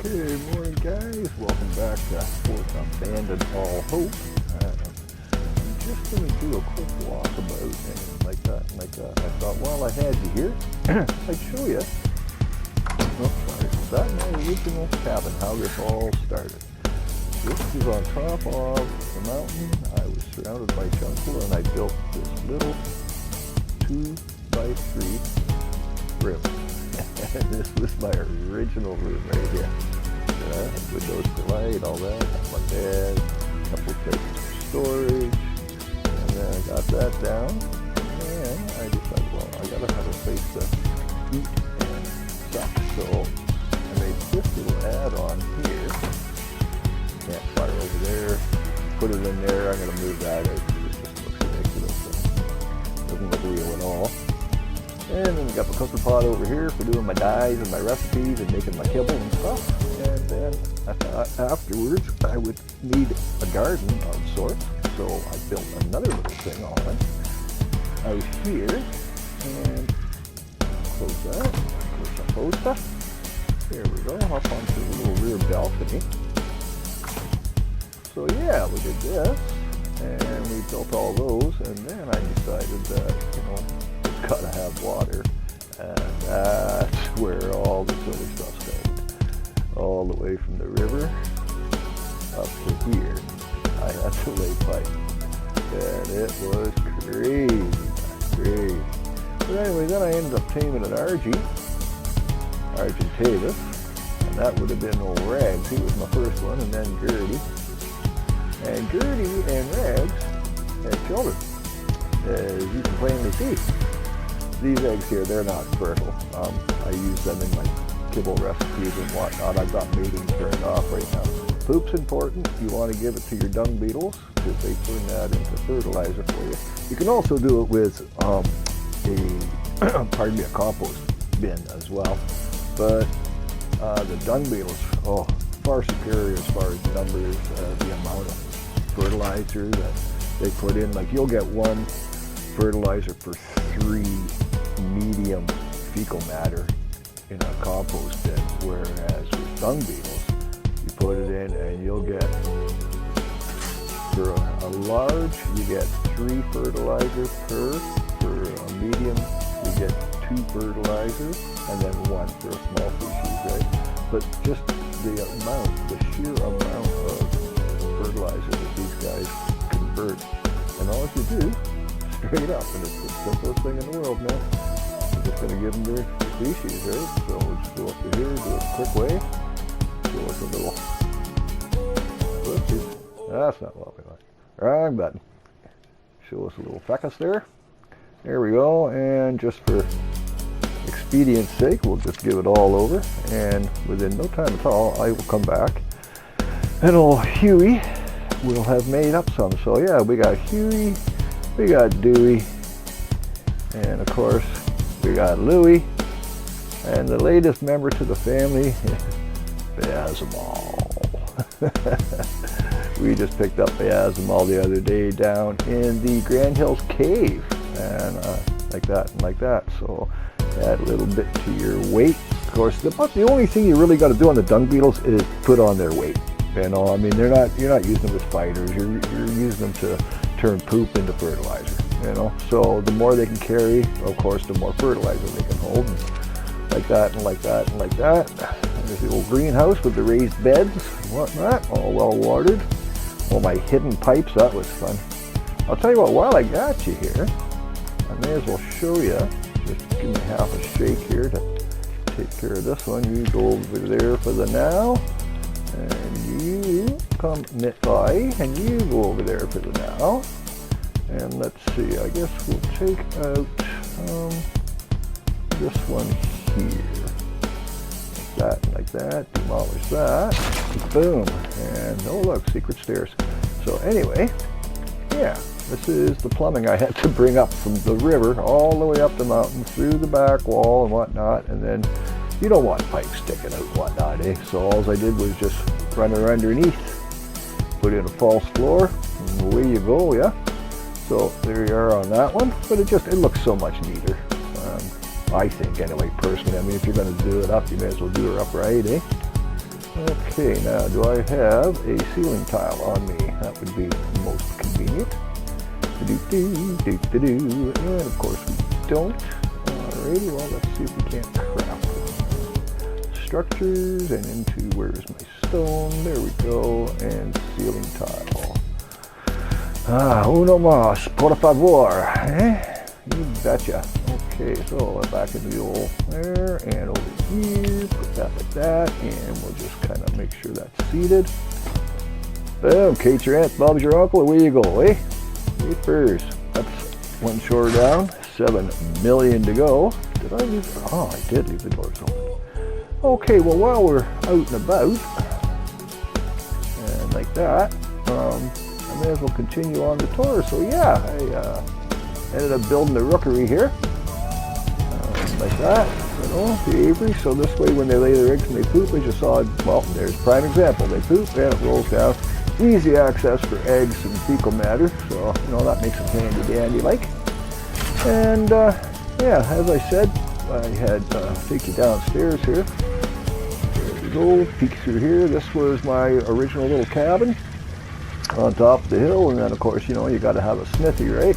Okay, morning guys. Welcome back to Fort Abandon All Hope. I'm just going to do a quick walkabout and like that. I thought while I had you here, I'd show you. Oh, sorry. That my original cabin, how this all started. This is on top of the mountain. I was surrounded by jungle and I built this little 2x3 room. This was my original room right here. Windows for light, all that. My bed, a couple places for storage, and then I got that down. And I decided, well, I gotta have a place to eat and stuff. So I made this little add-on here. Campfire over there. Put it in there. I'm gonna move that out because it just looks ridiculous. It doesn't look real at all. And then we got the cooker pot over here for doing my dyes and my recipes and making my kibble and stuff. And then I thought afterwards I would need a garden of sorts. So I built another little thing on it out here. And close that. Close that. There we go. Hop onto the little rear balcony. So yeah, we did this. And we built all those. And then I decided that, gotta have water, and that's where all the silly stuff started. All the way from the river up to here, I had to lay pipe, and it was crazy. But anyway, then I ended up taming an Argentavis, and that would have been old Rags. He was my first one, and then Gertie. And Gertie and Rags had children, as you can plainly see. These eggs here, they're not fertile. I use them in my kibble recipes and whatnot. I've got mating turned off right now. Poop's important. You want to give it to your dung beetles because they turn that into fertilizer for you. You can also do it with a compost bin as well. But the dung beetles, far superior as far as numbers, the amount of fertilizer that they put in. Like you'll get one fertilizer for 3 medium fecal matter in a compost bin, whereas with dung beetles, you put it in and you'll get, for a large, you get 3 fertilizers per, for a medium, you get 2 fertilizers, and then 1 for a small species, right? But just the sheer amount of fertilizer that these guys convert, and all you do, straight up, and it's the simplest thing in the world, man. I'm just going to give them their species, right? So we'll just go up to here, do it a quick way. Show us a little. Whoopsies. That's not what we want. Wrong button. Show us a little fecus there. There we go. And just for expedience sake, we'll just give it all over. And within no time at all, I will come back. And old Huey will have made up some. So yeah, we got Huey. We got Dewey, and of course, we got Louie, and the latest member to the family, Bazimal. We just picked up Bazimal the other day down in the Grand Hills Cave, and like that. So add a little bit to your weight. Of course, the only thing you really got to do on the dung beetles is put on their weight. I mean, you're not using them as fighters. You're using them to turn poop into fertilizer, So the more they can carry, of course, the more fertilizer they can hold. And like that, and like that, and like that. And there's the old greenhouse with the raised beds and whatnot, all well watered. All my hidden pipes, that was fun. I'll tell you what, while I got you here, I may as well show you. Just give me half a shake here to take care of this one. You go over there for the now. And you come knit by, and you go over there for the now. And let's see, I guess we'll take out this one here. Like that, demolish that, boom. And oh look, secret stairs. So anyway, yeah, this is the plumbing I had to bring up from the river all the way up the mountain through the back wall and whatnot, and then you don't want pipes sticking out and whatnot, eh? So all I did was just run her underneath, put in a false floor, and away you go, yeah? So there you are on that one, but it looks so much neater. I think anyway, personally. I mean, if you're going to do it up, you may as well do her upright, eh? Okay, now do I have a ceiling tile on me? That would be most convenient. And of course we don't. Alrighty, well let's see if we can't craft it. Structures and into where's my stone? There we go. And ceiling tile. Uno más, por favor. You betcha. Okay, so back into the old there and over here, put that like that, and we'll just kind of make sure that's seated. Boom, Kate's your aunt, Bob's your uncle, away you go, eh? Papers. That's one shore down, 7 million to go. Did I leave? Oh, I did leave the doors open. Okay, well while we're out and about, and like that, I may as well continue on the tour. So yeah, I ended up building the rookery here. Like that, you know, the aviary, so this way when they lay their eggs and they poop, as you saw, well, there's a prime example. They poop and it rolls down. Easy access for eggs and fecal matter, so, you know, that makes it handy dandy like. And, yeah, as I said, I had take you downstairs here. There we go, peek through here. This was my original little cabin on top of the hill, and then, of course, you know, you got to have a smithy, right?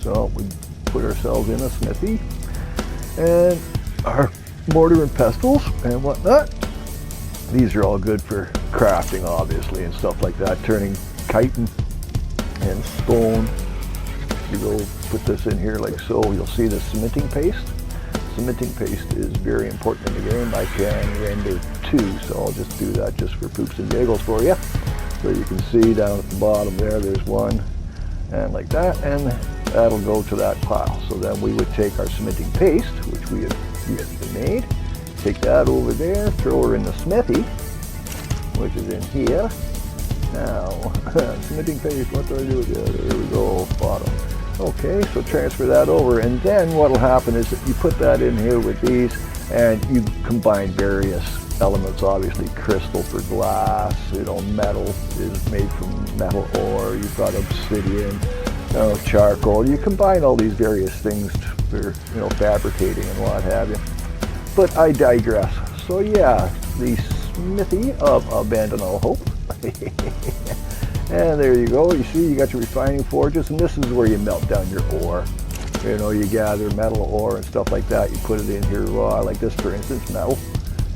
So we put ourselves in a smithy. And our mortar and pestles and whatnot. These are all good for crafting, obviously, and stuff like that, turning chitin and stone. You go put this in here like so, you'll see the cementing paste. Cementing paste is very important in the game. I can render 2, so I'll just do that just for poops and giggles for you. So you can see down at the bottom there's one, and like that, and that'll go to that pile. So then we would take our cementing paste, which we had made, take that over there, throw her in the smithy, which is in here. Now, cementing paste, what do I do with it? There we go, bottom. Okay, so transfer that over, and then what'll happen is that you put that in here with these, and you combine various elements, obviously crystal for glass, you know, metal is made from metal ore, you've got obsidian, charcoal. You combine all these various things for, you know, fabricating and what have you. But I digress. So yeah, the smithy of abandon all hope. And there you go. You see, you got your refining forges, and this is where you melt down your ore. You know, you gather metal ore and stuff like that. You put it in here raw, like this, for instance, metal.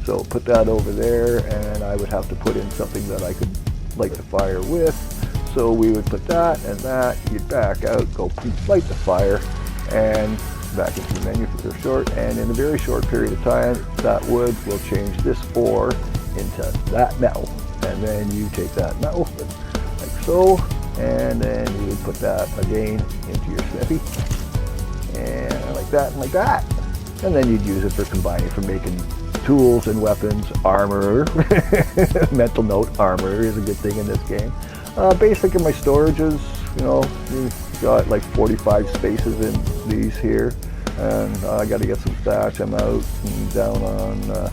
So put that over there, and I would have to put in something that I could light the fire with. So we would put that and that, you'd back out, go light the fire, and back into the menu for short, and in a very short period of time, that wood will change this ore into that metal. And then you take that metal, like so, and then you would put that again into your smithy, and like that, and like that. And then you'd use it for combining, for making tools and weapons, armor. Mental note, armor is a good thing in this game. Basically my storages, you know, you've got like 45 spaces in these here, and I got to get some thatch. I'm out and down on,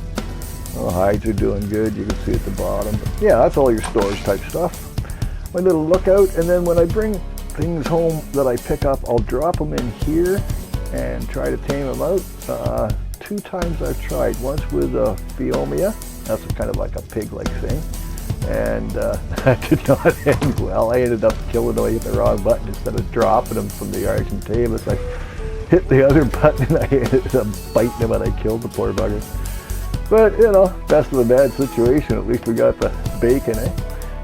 hides are doing good, you can see at the bottom. But yeah, that's all your storage type stuff. My little lookout, and then when I bring things home that I pick up, I'll drop them in here and try to tame them out. 2 times I've tried, once with a Phiomia, that's kind of like a pig-like thing. And that did not end well. I ended up killing away with the wrong button. Instead of dropping him from the Argentavis, I hit the other button and I ended up biting him and I killed the poor bugger. But, you know, best of a bad situation. At least we got the bacon, eh?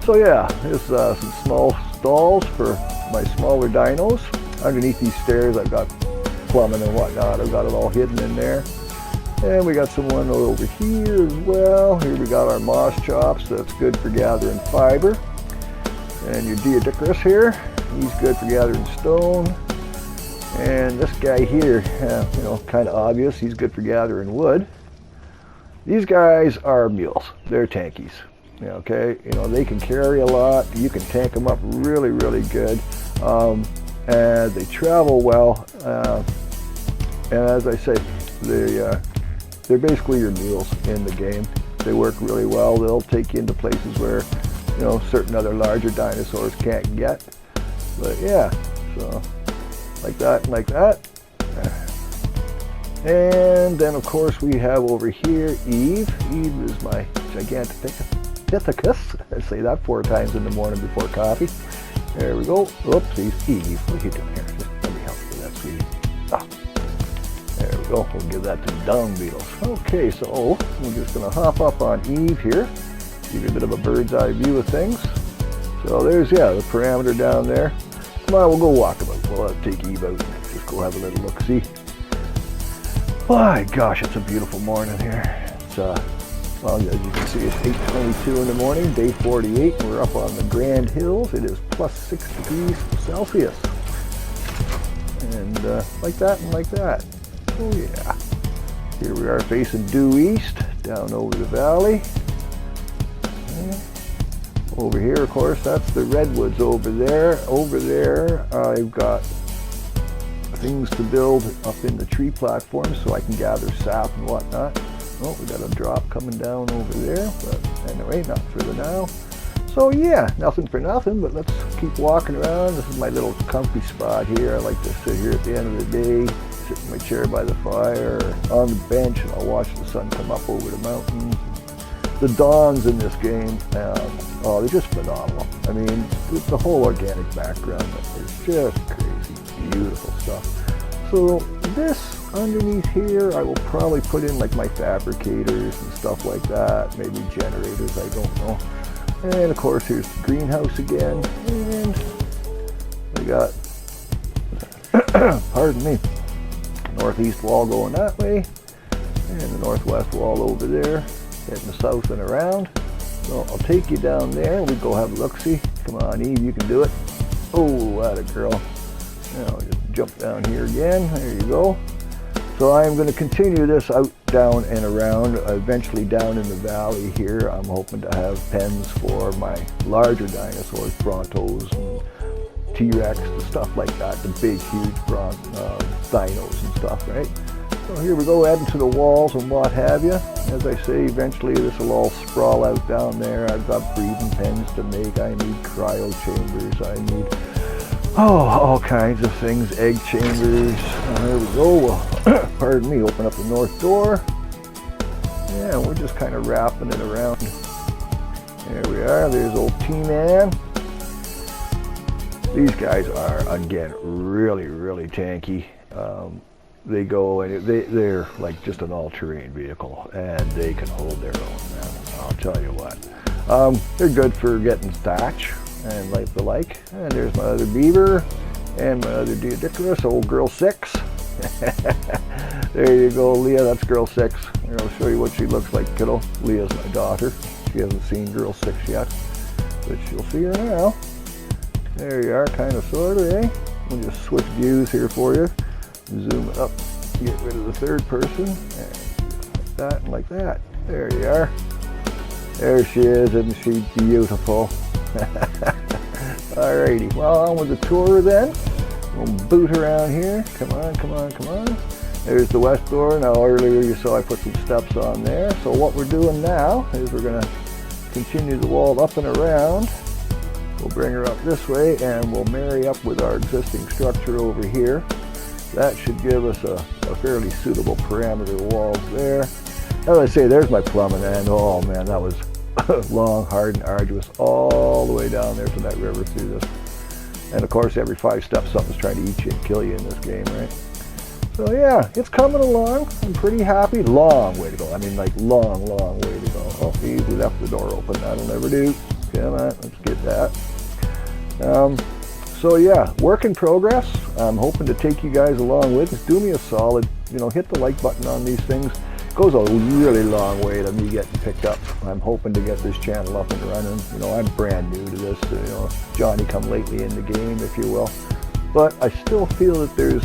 So yeah, there's some small stalls for my smaller dinos. Underneath these stairs I've got plumbing and whatnot. I've got it all hidden in there. And we got someone over here as well. Here we got our moss chops. That's good for gathering fiber. And your Diodicus here, he's good for gathering stone. And this guy here, you know, kind of obvious, he's good for gathering wood. These guys are mules. They're tankies. Okay, you know, they can carry a lot. You can tank them up really, really good. And they travel well. And as I say, they're basically your mules in the game. They work really well. They'll take you into places where, you know, certain other larger dinosaurs can't get. But yeah, so like that and like that. And then of course we have over here Eve. Eve is my Gigantopithecus. I say that 4 times in the morning before coffee. There we go. Oopsies. Eve, what are you doing here? Just let me help you with that, sweetie. Ah. There we go. We'll give that to dung beetles. Okay, so we're just going to hop up on Eve here. Give you a bit of a bird's eye view of things. So there's, the parameter down there. Come on, we'll go walk about. We'll take Eve out and just go have a little look-see. My gosh, it's a beautiful morning here. It's, well, as you can see, it's 8:22 in the morning, day 48. We're up on the Grand Hills. It is plus 6 degrees Celsius. And like that and like that. Oh yeah. Here we are facing due east, down over the valley. Over here, of course, that's the redwoods over there. Over there, I've got things to build up in the tree platforms so I can gather sap and whatnot. Oh, we got a drop coming down over there, but anyway, not for the now. So yeah, nothing for nothing, but let's keep walking around. This is my little comfy spot here. I like to sit here at the end of the day, sit in my chair by the fire, or on the bench, and I'll watch the sun come up over the mountains. The dawns in this game, oh, they're just phenomenal. I mean, the whole organic background is just crazy, beautiful stuff. So this underneath here, I will probably put in like my fabricators and stuff like that, maybe generators, I don't know. And of course, here's the greenhouse again, and we got, pardon me, northeast wall going that way, and the northwest wall over there, heading the south and around. So I'll take you down there. We go have a look-see. Come on, Eve, you can do it. Oh, atta girl. Now just jump down here again. There you go. So I'm going to continue this out, down, and around. Eventually down in the valley here, I'm hoping to have pens for my larger dinosaurs, Brontos and T-Rex and stuff like that. The big, huge dinos and stuff, right? So here we go, adding to the walls and what have you. As I say, eventually this will all sprawl out down there. I've got breathing pens to make. I need cryo chambers. I need, all kinds of things. Egg chambers. There we go. Well, pardon me, open up the north door. Yeah, we're just kind of wrapping it around. There we are. There's old T-Man. These guys are, again, really, really tanky. They go and they're like just an all-terrain vehicle, and they can hold their own, man. I'll tell you what. They're good for getting thatch and like the like. And there's my other beaver and my other Diodicarus, old girl 6. There you go, Leah. That's girl 6. Here, I'll show you what she looks like, kiddo. Leah's my daughter. She hasn't seen girl 6 yet, but she'll see her now. There you are, kind of, sort of, eh? We'll just switch views here for you. Zoom it up, get rid of the third person, and like that and like that. There you are. There she is, isn't she beautiful? Alrighty, well, on with the tour then. We'll boot around here. Come on, come on, come on. There's the west door. Now earlier you saw I put some steps on there. So what we're doing now is we're going to continue the wall up and around. We'll bring her up this way, and we'll marry up with our existing structure over here. That should give us a fairly suitable parameter walls there. As I say, there's my plumbing, and oh man, that was long, hard, and arduous all the way down there to that river through this. And of course, every 5 steps, something's trying to eat you and kill you in this game, right? So yeah, it's coming along. I'm pretty happy. Long way to go. I mean, like long, long way to go. Oh, we left the door open. That'll never do. Come on, let's get that. So yeah, work in progress. I'm hoping to take you guys along with us. Do me a solid, hit the like button on these things. It goes a really long way to me getting picked up. I'm hoping to get this channel up and running. I'm brand new to this, Johnny come lately in the game, if you will. But I still feel that there's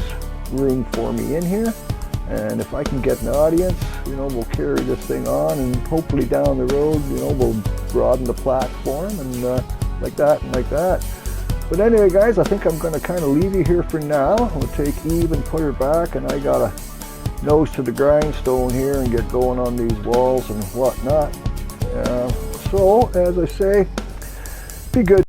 room for me in here. And if I can get an audience, we'll carry this thing on, and hopefully down the road, we'll broaden the platform and like that and like that. But anyway, guys, I think I'm going to kind of leave you here for now. We'll take Eve and put her back, and I got a nose to the grindstone here and get going on these walls and whatnot. So, as I say, be good.